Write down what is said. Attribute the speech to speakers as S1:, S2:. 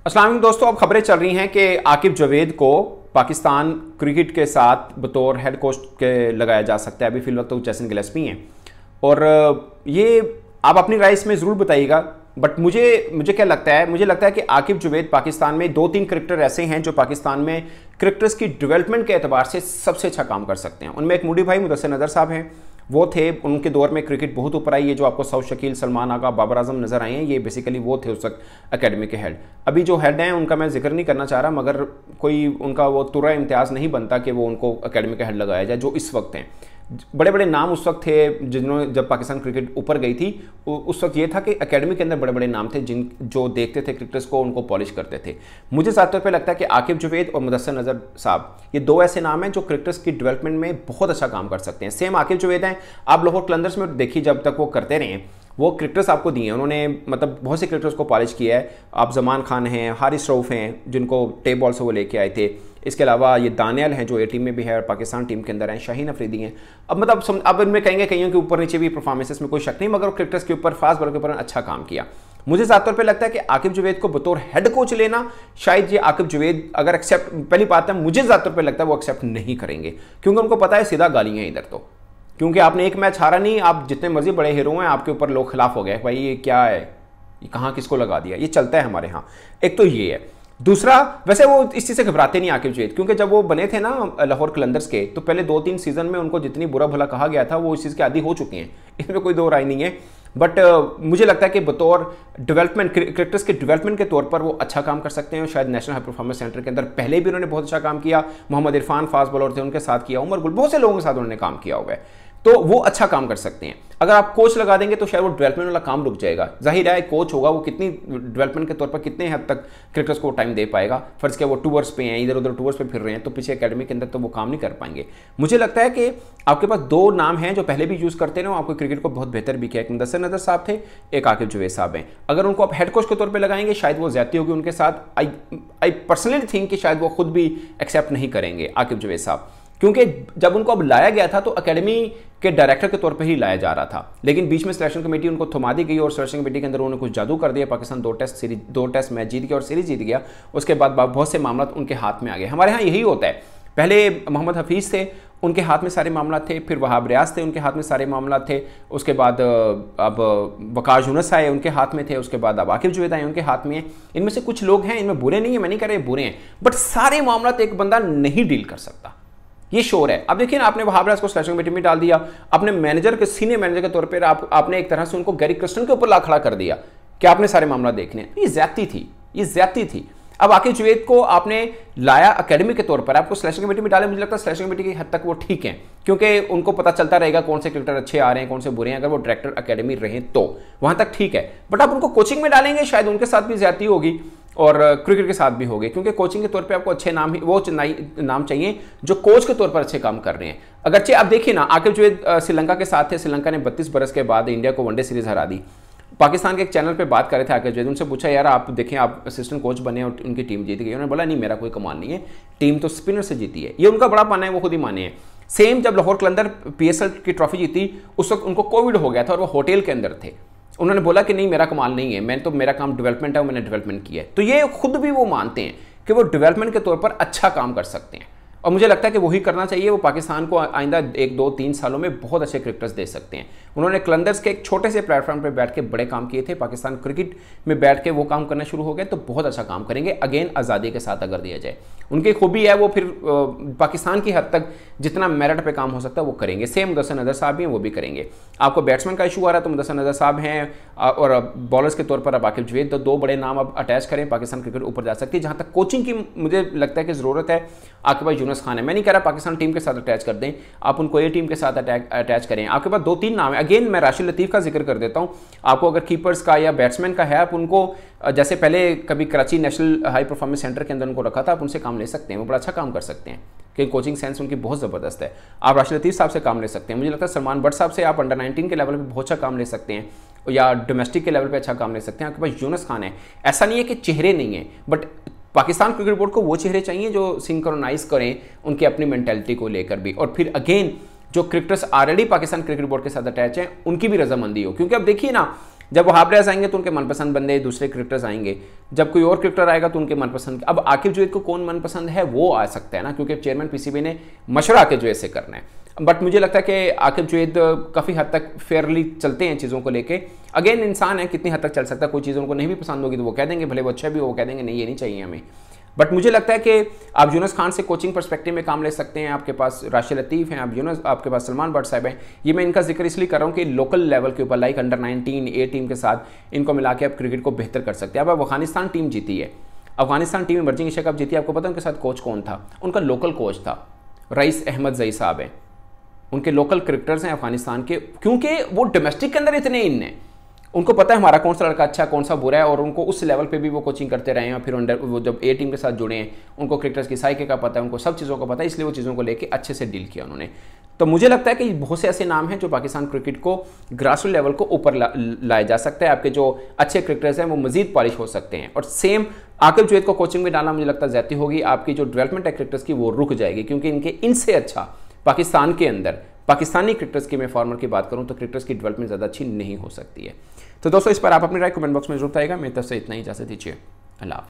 S1: अस्सलाम वालेकुम दोस्तों, अब खबरें चल रही हैं कि आकिब जावेद को पाकिस्तान क्रिकेट के साथ बतौर हेड कोच के लगाया जा सकता है। अभी फिलहाल तो जेसन गिलेस्पी हैं और ये आप अपनी राय इसमें ज़रूर बताइएगा। बट मुझे क्या लगता है, मुझे लगता है कि आकिब जावेद पाकिस्तान में दो तीन क्रिकेटर ऐसे हैं जो पाकिस्तान में क्रिकेटर्स की डेवलपमेंट के एतबार से सबसे अच्छा काम कर सकते हैं। उनमें एक मूडी भाई मुदस्सिर नज़र साहब हैं, वो थे, उनके दौर में क्रिकेट बहुत ऊपर आई है। जो आपको सऊद शकील, सलमान आगा, बाबर आजम नजर आए हैं, ये बेसिकली वो थे उस वक्त एकेडमी के हेड। अभी जो हेड हैं उनका मैं जिक्र नहीं करना चाह रहा, मगर कोई उनका वो तुरा इम्तियाज़ नहीं बनता कि वो उनको एकेडमी का हेड लगाया जाए जो इस वक्त हैं। बड़े बड़े नाम उस वक्त थे जिन्होंने, जब पाकिस्तान क्रिकेट ऊपर गई थी उस वक्त ये था कि एकेडमी के अंदर बड़े बड़े नाम थे जिन जो देखते थे क्रिकेटर्स को, उनको पॉलिश करते थे। मुझे ज़्यादा तौर पे लगता है कि आकिब जावेद और मुदस्सिर नज़र साहब, ये दो ऐसे नाम हैं जो क्रिकेटर्स की डेवलपमेंट में बहुत अच्छा काम कर सकते हैं। सेम आकिब जावेद हैं, आप लाहौर कलंदर्स में देखिए, जब तक वो करते रहे हैं वो क्रिकेटर्स आपको दिए हैं उन्होंने, मतलब बहुत से क्रिकेटर्स को पॉलिश किया है। आप जमान खान हैं, हारिस रऊफ हैं जिनको टेप बॉल से वो लेके आए थे। इसके अलावा ये दानियल हैं जो ए टीम में भी है और पाकिस्तान टीम के अंदर हैं। शाहीन अफरीदी हैं। अब मतलब अब इनमें कहेंगे कहीं के ऊपर नीचे भी परफॉर्मेंसेस में कोई शक नहीं, मगर क्रिकेटर्स के ऊपर, फास्ट बॉलर के ऊपर अच्छा काम किया। मुझे ज़्यादा तौर पे लगता है कि आकिब जावेद को बतौर हेड कोच लेना, शायद ये आकिब जावेद अगर एक्सेप्ट, पहली बात है मुझे ज़्यादा तौर पे लगता है वो एक्सेप्ट नहीं करेंगे, क्योंकि उनको पता है सीधा गाली है इधर। तो क्योंकि आपने एक मैच हारा नहीं, आप जितने मर्जी बड़े हीरो हैं आपके ऊपर लोग खिलाफ हो गए, भाई ये क्या है, ये कहाँ किसको लगा दिया, ये चलता है हमारे यहाँ। एक तो ये है। दूसरा, वैसे वो इस चीज़ से घबराते नहीं आकिब जावेद, क्योंकि जब वो बने थे ना लाहौर कलंदर्स के, तो पहले 2-3 सीजन में उनको जितनी बुरा भला कहा गया था वो इस चीज़ के आदी हो चुके हैं, इसमें कोई दो राय नहीं है। बट मुझे लगता है कि बतौर डेवलपमेंट, क्रिकेटर्स के डेवलपमेंट के तौर पर वो अच्छा काम कर सकते हैं। शायद नेशनल हाई परफॉर्मेंस सेंटर के अंदर पहले भी उन्होंने बहुत अच्छा काम किया। मोहम्मद इरफान फास्ट बॉलर थे, उनके साथ किया, उमर गुल, बहुत से लोगों के साथ उन्होंने काम किया हुआ है, तो वो अच्छा काम कर सकते हैं। अगर आप कोच लगा देंगे तो शायद वो डेवलपमेंट वाला काम रुक जाएगा। जाहिर है कोच होगा, वो कितनी डेवलपमेंट के तौर पर कितने हद तक क्रिकेटर्स को टाइम दे पाएगा। फर्ज किया वो टूर्स पे हैं, इधर उधर टूर्स पे फिर रहे हैं, तो पीछे एकेडमी के अंदर तो वो काम नहीं कर पाएंगे। मुझे लगता है कि आपके पास दो नाम हैं जो पहले भी यूज़ करते रहे, आपको क्रिकेट को बहुत बेहतर भी किया। एक मुदस्सिर नज़र साहब थे, एक आकिब जावेद साहब हैं। अगर उनको आप हेड कोच के तौर पर लगाएंगे शायद वो ज्यादती होगी उनके साथ। आई पर्सनली थिंक कि शायद वो खुद भी एक्सेप्ट नहीं करेंगे आकिब जावेद साहब, क्योंकि जब उनको अब लाया गया था तो एकेडमी के डायरेक्टर के तौर पे ही लाया जा रहा था, लेकिन बीच में सिलेक्शन कमेटी उनको थमा दी गई और सिलेक्शन कमेटी के अंदर उन्होंने कुछ जादू कर दिया। पाकिस्तान दो टेस्ट मैच जीत गया और सीरीज जीत गया। उसके बाद बहुत से मामला उनके हाथ में आ गए। हमारे यहाँ यही होता है, पहले मोहम्मद हफीज़ थे, उनके हाथ में सारे मामला थे, फिर वहाब रियाज थे, उनके हाथ में सारे मामला थे, उसके बाद अब वकार यूनुस आए, उनके हाथ में थे, उसके बाद अब आकिब जावेद आए, उनके हाथ में है। इनमें से कुछ लोग हैं, इनमें बुरे नहीं है, मैं नहीं कह रहा बुरे हैं, बट सारे मामला एक बंदा नहीं डील कर सकता, ये श्योर है। अब देखिए ना, आपने वहाब रियाज को सिलेक्शन कमेटी में डाल दिया, अपने मैनेजर के, सीनियर मैनेजर के तौर पर आपने एक तरह से उनको गैरी क्रिस्टन के ऊपर ला खड़ा कर दिया कि आपने सारे मामला देखने। ये ज्यादती थी, ये ज्यादती थी। अब आकिब जावेद को आपने लाया एकेडमी के तौर पर, आपको सिलेक्शन कमेटी में डाले, मुझे लगता है सिलेक्शन कमेटी की हद तक वो ठीक है, क्योंकि उनको पता चलता रहेगा कौन से क्रिकेटर अच्छे आ रहे हैं, कौन से बुरे हैं। अगर वो डायरेक्टर एकेडमी रहे तो वहां तक ठीक है, बट आप उनको कोचिंग में डालेंगे, शायद उनके साथ भी ज्यादती होगी और क्रिकेट के साथ भी होगी, क्योंकि कोचिंग के तौर पे आपको अच्छे नाम ही वो नाम चाहिए जो कोच के तौर पर अच्छे काम कर रहे हैं। अगरचे आप देखिए ना, आकिब जावेद श्रीलंका के साथ थे, श्रीलंका ने 32 बरस के बाद इंडिया को वनडे सीरीज हरा दी। पाकिस्तान के एक चैनल पे बात कर रहे थे आकिब जावेद, उनसे पूछा यार आप देखें, आप असिस्टेंट कोच बने और उनकी टीम जीत गई। उन्होंने बोला नहीं, मेरा कोई कमाल नहीं है, टीम तो स्पिनर से जीती है। ये उनका बड़ा मानना है, वो खुद ही माने हैं। सेम जब लाहौर कलंदर PSL की ट्रॉफी जीती, उस वक्त उनको कोविड हो गया था और वो होटल के अंदर थे। उन्होंने बोला कि नहीं, मेरा कमाल नहीं है, मैं तो, मेरा काम डेवलपमेंट है, मैंने डेवलपमेंट किया है। तो ये खुद भी वो मानते हैं कि वो डेवलपमेंट के तौर पर अच्छा काम कर सकते हैं, और मुझे लगता है कि वही करना चाहिए। वो पाकिस्तान को आइंदा 1-2-3 सालों में बहुत अच्छे क्रिकेटर्स दे सकते हैं। उन्होंने कलंदर्स के एक छोटे से प्लेटफॉर्म पर बैठ के बड़े काम किए थे, पाकिस्तान क्रिकेट में बैठ के वो काम करना शुरू हो गए तो बहुत अच्छा काम करेंगे। अगेन आज़ादी के साथ अगर दिया जाए, उनकी खूबी है वो फिर पाकिस्तान की हद तक जितना मेरिट पे काम हो सकता है वो करेंगे। सेम मुदस्सिर नज़र साहब भी हैं, वो भी करेंगे। आपको बैट्समैन का इशू आ रहा है तो मुदस्सिर नज़र साहब हैं, और बॉलर्स के तौर पर अब आकिब जावेद, तो दो बड़े नाम अब अटैच करें, पाकिस्तान क्रिकेट ऊपर जा सकती है। जहाँ तक कोचिंग की मुझे लगता है कि ज़रूरत है, आपके पास यूनुस खान है, मैं नहीं कह रहा पाकिस्तान टीम के साथ अटैच कर दें, आप उनको ए टीम के साथ अटैच करें। आपके पास 2-3 नाम है। अगेन मैं राशिद लतीफ़ का जिक्र कर देता हूँ। आपको अगर कीपर्स का या बैट्समैन का है, आप उनको जैसे पहले कभी Karachi national high performance centre के अंदर उनको रखा था, आप उनसे काम ले सकते हैं, वो बड़ा अच्छा काम कर सकते हैं, क्योंकि कोचिंग सेंस उनकी बहुत ज़बरदस्त है। आप राशिद लतीफ़ साहब से काम ले सकते हैं। मुझे लगता है सलमान बट साहब से आप अंडर 19 के लेवल पर बहुत अच्छा काम ले सकते हैं, या डोमेस्टिक के लेवल पे अच्छा काम ले सकते हैं। आपके पास यूनुस खान है। ऐसा नहीं है कि चेहरे नहीं है, बट पाकिस्तान क्रिकेट बोर्ड को वो चेहरे चाहिए जो सिंक्रोनाइज करें उनकी अपनी मेंटालिटी को लेकर भी, और फिर अगेन जो cricketers already Pakistan cricket board के साथ अटैच हैं उनकी भी रजामंदी हो। क्योंकि अब देखिए ना, जब वहाब रियाज आएंगे तो उनके मनपसंद बंदे दूसरे क्रिकेटर्स आएंगे, जब कोई और क्रिकेटर आएगा तो उनके मनपसंद। अब आकिब जुवैद को कौन मनपसंद है वो आ सकता है ना, क्योंकि चेयरमैन पीसीबी ने मशवरा आकिब जुवैद से करना है। बट मुझे लगता है कि आकिब जुवैद काफ़ी हद तक फेयरली चलते हैं चीज़ों को लेके। अगेन इंसान है, कितनी हद तक चल सकता है, कोई चीज़ उनको नहीं भी पसंद होगी तो वो कह देंगे, भले वो अच्छा भी हो वो कह देंगे नहीं ये नहीं चाहिए हमें। बट मुझे लगता है कि आप यूनुस खान से कोचिंग पर्सपेक्टिव में काम ले सकते हैं, आपके पास राशिद लतीफ़ हैं, आप यूनुस, आपके पास सलमान बट साहब हैं। ये मैं इनका जिक्र इसलिए कर रहा हूँ कि लोकल लेवल के ऊपर लाइक अंडर 19 ए टीम के साथ इनको मिला के आप क्रिकेट को बेहतर कर सकते हैं। अब अफगानिस्तान टीम जीती है, Afghanistan team emerging Asia cup जीती है, आपको पता है उनके साथ कोच कौन था? उनका लोकल कोच था, रईस अहमद जई साहब हैं, उनके लोकल क्रिकेटर्स हैं अफगानिस्तान के, क्योंकि वो डोमेस्टिक के अंदर इतने इन हैं, उनको पता है हमारा कौन सा लड़का अच्छा कौन सा बुरा है, और उनको उस लेवल पे भी वो कोचिंग करते रहे हैं। फिर अंडर वो जब ए टीम के साथ जुड़े हैं उनको क्रिकेटर्स की साइके का पता है, उनको सब चीज़ों का पता है, इसलिए वो चीज़ों को लेके अच्छे से डील किया उन्होंने। तो मुझे लगता है कि बहुत से ऐसे नाम हैं जो पाकिस्तान क्रिकेट को ग्रासरूट लेवल को ऊपर लाया जा सकता है। आपके जो अच्छे क्रिकेटर्स हैं वो मजीद पॉलिश हो सकते हैं। और सेम आकिब जुवैद को कोचिंग में डालना मुझे लगता है ज्यादती होगी, आपकी जो डेवलपमेंट है क्रिकेटर्स की वो रुक जाएगी, क्योंकि इनके इनसे अच्छा पाकिस्तान के अंदर पाकिस्तानी क्रिकेटर्स की मैं फॉर्मर की बात करूं तो क्रिकेटर्स की डेवलपमेंट ज़्यादा अच्छी नहीं हो सकती है। तो दोस्तों इस पर आप अपनी राय कमेंट बॉक्स में जरूर बताइएगा। मेरी तरफ से इतना ही, इजाज़त दीजिए, अल्लाह।